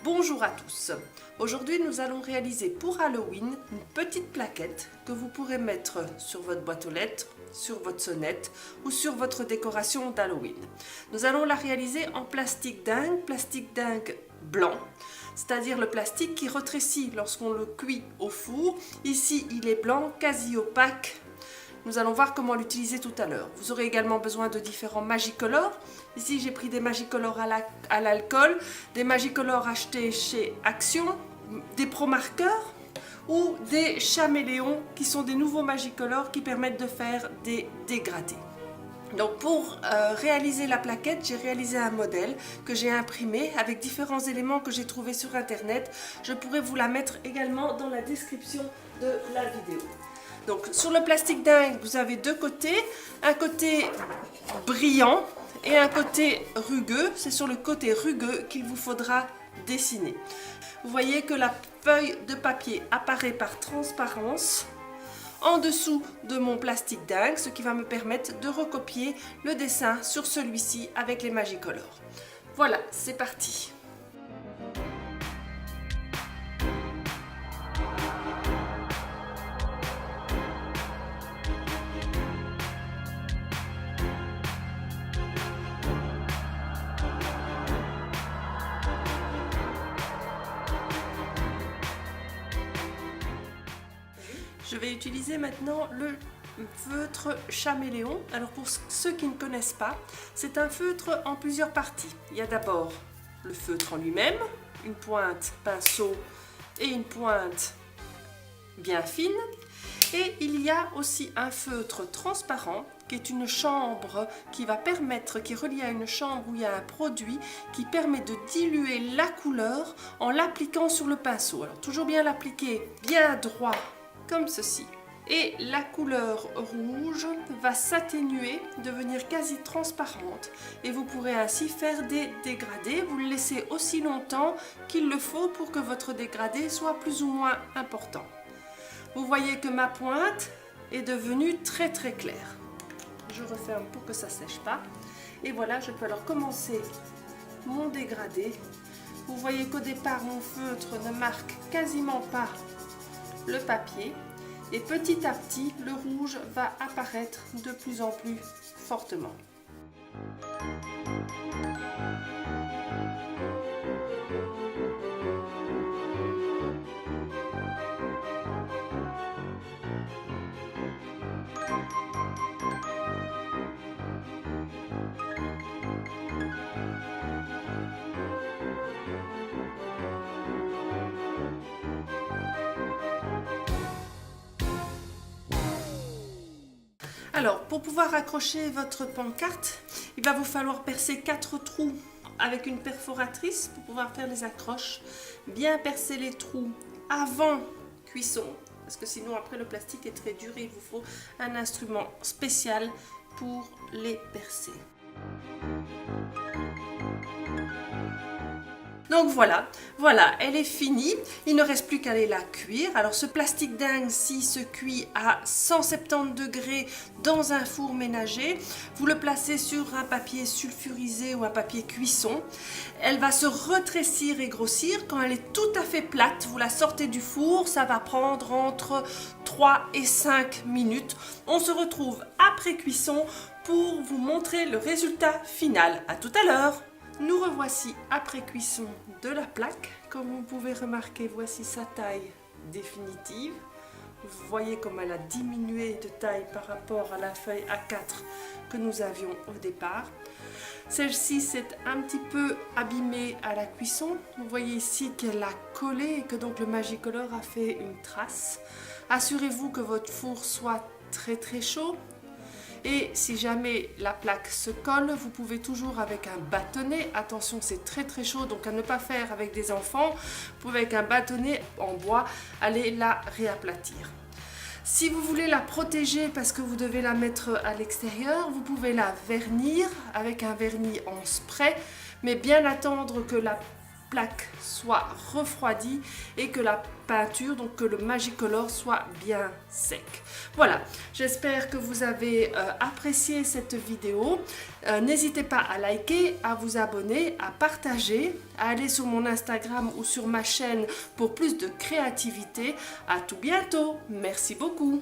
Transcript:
Bonjour à tous. Aujourd'hui nous allons réaliser pour Halloween une petite plaquette que vous pourrez mettre sur votre boîte aux lettres, sur votre sonnette ou sur votre décoration d'Halloween. Nous allons la réaliser en plastique dingue blanc, c'est-à-dire le plastique qui rétrécit lorsqu'on le cuit au four. Ici il est blanc, quasi opaque. Nous allons voir comment l'utiliser tout à l'heure. Vous aurez également besoin de différents Magicolor. Ici, j'ai pris des Magicolor à l'alcool, des Magicolor achetés chez Action, des Pro Marqueurs ou des Chaméléons qui sont des nouveaux Magicolor qui permettent de faire des dégradés. Donc pour réaliser la plaquette, j'ai réalisé un modèle que j'ai imprimé avec différents éléments que j'ai trouvés sur internet. Je pourrais vous la mettre également dans la description de la vidéo. Donc sur le plastique dingue, vous avez deux côtés, un côté brillant et un côté rugueux. C'est sur le côté rugueux qu'il vous faudra dessiner. Vous voyez que la feuille de papier apparaît par transparence en dessous de mon plastique dingue, ce qui va me permettre de recopier le dessin sur celui-ci avec les Magicolor. Voilà, c'est parti. Je vais utiliser maintenant le feutre Chaméléon. Alors pour ceux qui ne connaissent pas, c'est un feutre en plusieurs parties. Il y a d'abord le feutre en lui-même, une pointe pinceau et une pointe bien fine. Et il y a aussi un feutre transparent qui est une chambre qui est reliée à une chambre où il y a un produit qui permet de diluer la couleur en l'appliquant sur le pinceau. Alors toujours bien l'appliquer bien droit comme ceci. Et la couleur rouge va s'atténuer, devenir quasi transparente et vous pourrez ainsi faire des dégradés. Vous le laissez aussi longtemps qu'il le faut pour que votre dégradé soit plus ou moins important. Vous voyez que ma pointe est devenue très claire. Je referme pour que ça ne sèche pas. Et voilà, je peux alors commencer mon dégradé. Vous voyez qu'au départ, mon feutre ne marque quasiment pas le papier. Et petit à petit, le rouge va apparaître de plus en plus fortement. Alors, pour pouvoir accrocher votre pancarte, il va vous falloir percer 4 trous avec une perforatrice pour pouvoir faire les accroches. Bien percer les trous avant cuisson, parce que sinon après le plastique est très dur et il vous faut un instrument spécial pour les percer. Donc voilà, elle est finie. Il ne reste plus qu'à aller la cuire. Alors ce plastique dingue-ci se cuit à 170 degrés dans un four ménager. Vous le placez sur un papier sulfurisé ou un papier cuisson. Elle va se rétrécir et grossir. Quand elle est tout à fait plate, vous la sortez du four. Ça va prendre entre 3 et 5 minutes. On se retrouve après cuisson pour vous montrer le résultat final. À tout à l'heure. Nous revoici après cuisson de la plaque. Comme vous pouvez remarquer, voici sa taille définitive. Vous voyez comme elle a diminué de taille par rapport à la feuille A4 que nous avions au départ. Celle-ci s'est un petit peu abîmée à la cuisson. Vous voyez ici qu'elle a collé et que donc le Magicolor a fait une trace. Assurez-vous que votre four soit très chaud. Et si jamais la plaque se colle, vous pouvez toujours avec un bâtonnet, attention c'est très chaud donc à ne pas faire avec des enfants, vous pouvez avec un bâtonnet en bois aller la réaplatir. Si vous voulez la protéger parce que vous devez la mettre à l'extérieur, vous pouvez la vernir avec un vernis en spray, mais bien attendre que la plaque soit refroidie et que la peinture, donc que le Magicolor soit bien sec. Voilà, j'espère que vous avez apprécié cette vidéo. N'hésitez pas à liker, à vous abonner, à partager, à aller sur mon Instagram ou sur ma chaîne pour plus de créativité. À tout bientôt, merci beaucoup.